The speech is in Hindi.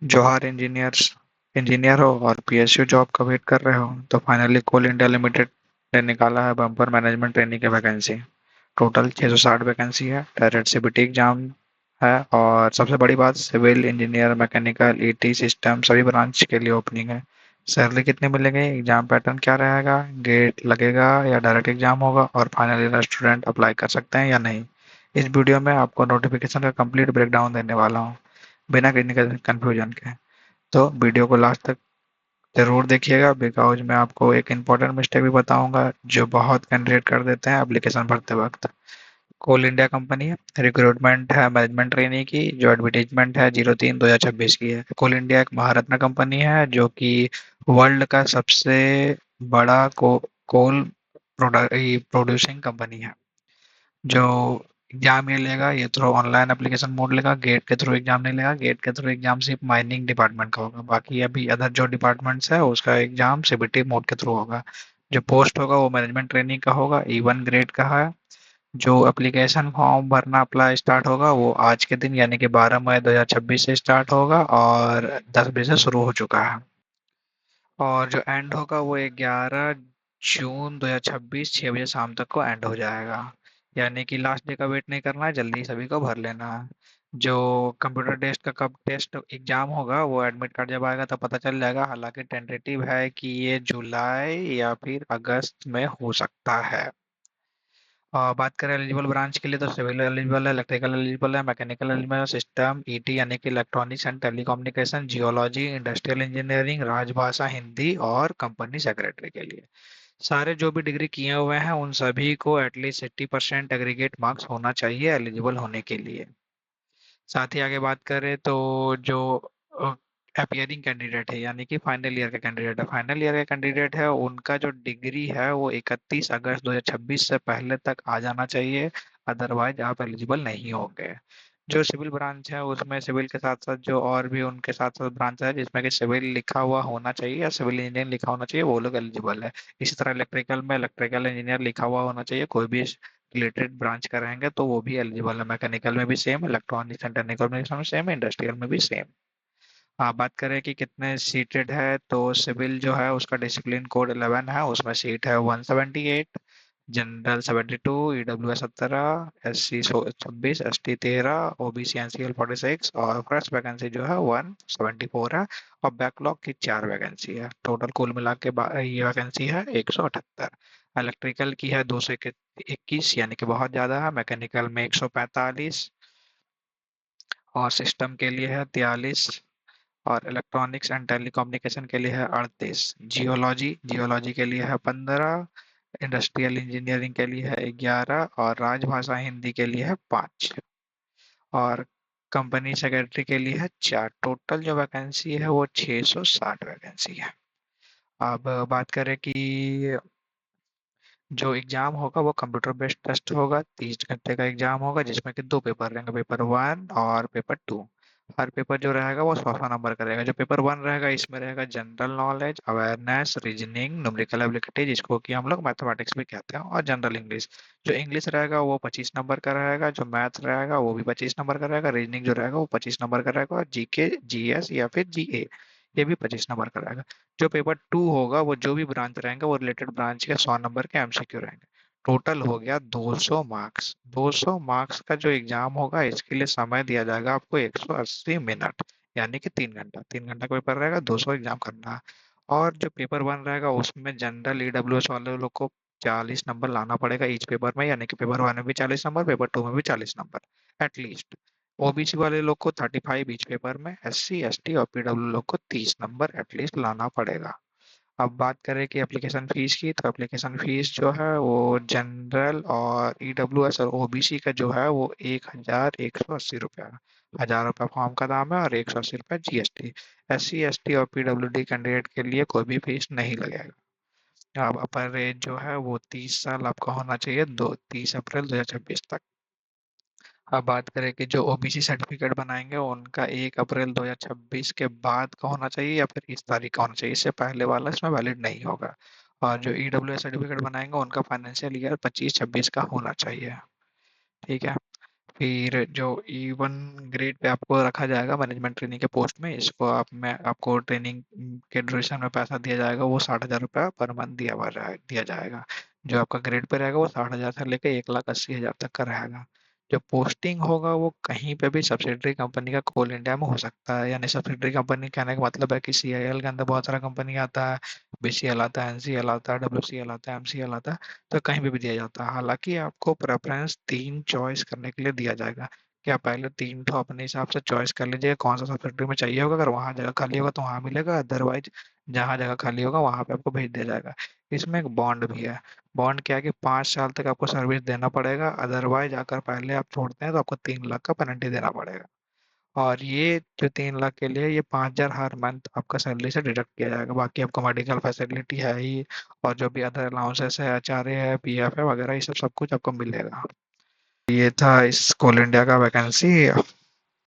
जोहार इंजीनियर हो और पीएसयू जॉब का वेट कर रहे हो तो फाइनली कोल इंडिया लिमिटेड ने निकाला है बम्पर मैनेजमेंट ट्रेनिंग की वैकेंसी। टोटल 660 वैकेंसी है। डायरेक्ट सीबीटी एग्जाम है और सबसे बड़ी बात civil engineer mechanical ET system सभी ब्रांच के लिए ओपनिंग है। सैलरी कितने मिलेंगे, एग्जाम पैटर्न क्या रहेगा, गेट लगेगा या डायरेक्ट एग्जाम होगा और फाइनली स्टूडेंट अप्लाई कर सकते हैं या नहीं, इस वीडियो में आपको नोटिफिकेशन का कंप्लीट ब्रेकडाउन देने वाला हूँ बिना किसी कंफ्यूजन के। तो वीडियो को लास्ट तक जरूर देखिएगा बिकॉज मैं आपको एक इम्पॉर्टेंट मिस्टेक भी बताऊंगा जो बहुत कैंडिडेट कर देते हैं एप्लीकेशन भरते वक्त। कोल इंडिया कंपनी है, रिक्रूटमेंट है मैनेजमेंट ट्रेनी की, जो एडवर्टीजमेंट है 03/2026 की है। कोल इंडिया एक महारत्न कंपनी है जो कि वर्ल्ड का सबसे बड़ा कोल प्रोड्यूसिंग कंपनी है। जो एग्जाम ये लेगा ये थ्रू ऑनलाइन एप्लीकेशन मोड लेगा, गेट के थ्रू एग्जाम नहीं लेगा। गेट के थ्रू एग्जाम सिर्फ माइनिंग डिपार्टमेंट का होगा, बाकी अभी अदर जो डिपार्टमेंट्स है उसका एग्जाम सीबीटी मोड के थ्रू होगा। जो पोस्ट होगा वो मैनेजमेंट ट्रेनिंग का होगा, E1 ग्रेड का है। जो एप्लीकेशन फॉर्म भरना अप्लाई स्टार्ट होगा वो आज के दिन यानी कि 12 मई 2026 से स्टार्ट होगा और 10 बजे से शुरू हो चुका है। और जो एंड होगा वो 11 जून 2026 6 बजे शाम तक को एंड हो जाएगा। यानी कि लास्ट डे का वेट नहीं करना है, जल्दी सभी को भर लेना है। जो कंप्यूटर टेस्ट का कब टेस्ट एग्जाम होगा वो एडमिट कार्ड जब आएगा तब पता चल जाएगा, हालांकि टेंटेटिव है कि ये जुलाई या फिर अगस्त में हो सकता है। और बात करें एलिजिबल ब्रांच के लिए तो सिविल एलिजिबल है, इलेक्ट्रिकल एलिजिबल है, मैकेनिकल एलिजिबल है, सिस्टम ईटी यानी कि electronics and telecommunication, geology, industrial engineering, राजभाषा हिंदी और कंपनी सेक्रेटरी के लिए सारे जो भी डिग्री किए हुए हैं उन सभी को एटलीस्ट 80% एग्रीगेट मार्क्स होना चाहिए एलिजिबल होने के लिए। साथ ही आगे बात करें तो जो अपियरिंग कैंडिडेट है यानी कि फाइनल ईयर का कैंडिडेट है उनका जो डिग्री है वो 31 अगस्त 2026 से पहले तक आ जाना चाहिए, अदरवाइज आप एलिजिबल नहीं होंगे। जो सिविल ब्रांच है उसमें सिविल के साथ साथ जो और भी उनके साथ साथ ब्रांच है जिसमें कि सिविल लिखा हुआ होना चाहिए या सिविल इंजीनियर लिखा होना चाहिए वो लोग एलिजिबल है। इसी तरह इलेक्ट्रिकल में इलेक्ट्रिकल इंजीनियर लिखा हुआ होना चाहिए, कोई भी रिलेटेड ब्रांच का रहेंगे तो वो भी एलिजिबल है। मैकेनिकल में भी सेम, इलेक्ट्रॉनिक्स एंड टेक्निकल में सेम, इंडस्ट्रियल में भी सेम। हाँ, बात करें कि कितने सीटेड है तो सिविल जो है उसका डिसिप्लिन कोड 11 है, उसमें सीट है 178, general 72, EW 17, SC 26, ST 13, OBC NCL 46 और फर्स्ट वैकेंसी जो है 174 है। और बैकलॉग की 4 वैकेंसी है। टोटल कुल मिला के ये वैकेंसी है 178। इलेक्ट्रिकल की है 221 यानी कि बहुत ज्यादा है, मैकेनिकल में 145 और सिस्टम के लिए है 43 और इलेक्ट्रॉनिक्स एंड टेलीकम्युनिकेशन के लिए है 38। जियोलॉजी के लिए है 15, इंडस्ट्रियल इंजीनियरिंग के लिए है 11 और राजभाषा हिंदी के लिए है 5 और कंपनी सेक्रेटरी के लिए है 4। टोटल जो वैकेंसी है वो 660 वैकेंसी है। अब बात करें कि जो एग्जाम होगा वो कंप्यूटर बेस्ड टेस्ट होगा, 30 घंटे का एग्जाम होगा जिसमें कि दो पेपर रहेंगे, पेपर 1 और पेपर 2। हर पेपर जो रहेगा वो 100 नंबर का रहेगा। जो पेपर 1 रहेगा इसमें रहेगा general knowledge, awareness, reasoning, numerical ability जिसको कि हम लोग मैथमेटिक्स भी कहते हैं, और जनरल इंग्लिश। जो इंग्लिश रहेगा वो 25 नंबर का रहेगा, जो मैथ रहेगा वो भी 25 नंबर का रहेगा, रीजनिंग जो रहेगा वो 25 नंबर का रहेगा और जीके जीएस या फिर जीए ये भी 25 नंबर का रहेगा। जो पेपर 2 होगा वो जो भी ब्रांच रहेंगे वो रिलेटेड ब्रांच के 100 नंबर के एमसीक्यू रहेंगे। टोटल हो गया 200 मार्क्स। 200 मार्क्स का जो एग्जाम होगा इसके लिए समय दिया जाएगा आपको 180 मिनट, यानी कि 3 घंटा। 3 घंटा का पेपर रहेगा, 200 एग्जाम करना है। और जो पेपर 1 रहेगा उसमें जनरल ईडब्ल्यूएस वाले लोग को 40 नंबर लाना पड़ेगा ईच पेपर में, यानी कि पेपर 1 में भी 40 नंबर, पेपर 2 में भी 40 नंबर एटलीस्ट। ओबीसी वाले लोग को 35 ईच पेपर में, SC ST और पीडब्ल्यू लोग को 30 नंबर एटलीस्ट लाना पड़ेगा। अब बात करें कि एप्लीकेशन फीस की तो एप्लीकेशन फीस जो है वो जनरल और ईडब्ल्यूएस और ओबीसी का जो है वो 1180 रुपया, 1000 रुपया फॉर्म का दाम है और 180 रुपया GST। SC ST और PWD कैंडिडेट के लिए कोई भी फीस नहीं लगेगा। अब अपर एज जो है वो 30 साल आपका होना चाहिए, 30 अप्रैल 2026 तक। अब बात करें कि जो ओबीसी सर्टिफिकेट बनाएंगे उनका 1 अप्रैल 2026 के बाद का होना चाहिए या फिर इस तारीख का होना चाहिए, इससे पहले वाला इसमें वैलिड नहीं होगा। और जो ईडब्ल्यू सर्टिफिकेट बनाएंगे उनका फाइनेंशियल ईयर 25-26 का होना चाहिए। ठीक है। फिर जो E1 ग्रेड पे आपको रखा जाएगा मैनेजमेंट ट्रेनिंग के पोस्ट में, इसको आप मैं आपको ट्रेनिंग के ड्यूरेशन में पैसा दिया जाएगा, वो 60,000 रुपया पर मंथ दिया जाएगा। जो आपका ग्रेड पे रहेगा वो 60,000 से लेकर 1,80,000 तक का रहेगा। जो पोस्टिंग होगा वो कहीं पे भी सब्सिडरी कंपनी का कोल इंडिया में हो सकता है। यानी सब्सिडरी कंपनी कहने का मतलब है कि CIL के अंदर बहुत सारा कंपनी आता है, BCL आता है, NCL आता है, WCL आता है, MCL आता है, तो कहीं पे भी दिया जाता है। हालांकि आपको प्रेफरेंस तीन चॉइस करने के लिए दिया जाएगा कि आप पहले तीन ठो अपने हिसाब से चॉइस कर लीजिए कौन सा सब्सिडरी में चाहिए होगा। अगर वहाँ जगह खाली होगा तो वहाँ मिलेगा, अदरवाइज जहाँ जगह खाली होगा वहाँ पे आपको भेज दिया जाएगा। इसमें एक बॉन्ड भी है। बॉन्ड क्या है कि 5 साल तक आपको सर्विस देना पड़ेगा, अदरवाइज अगर पहले आप छोड़ते हैं तो आपको 3 लाख का पेनल्टी देना पड़ेगा। और ये जो 3 लाख के लिए ये 5,000 हर मंथ आपका सैलरी से डिडक्ट किया जाएगा। बाकी आपको मेडिकल फैसिलिटी है ही, और जो भी अदर अलाउंसेस है, HRA है, PF है वगैरह, ये सब सब कुछ आपको मिलेगा। ये था इस कोल इंडिया का वैकेंसी।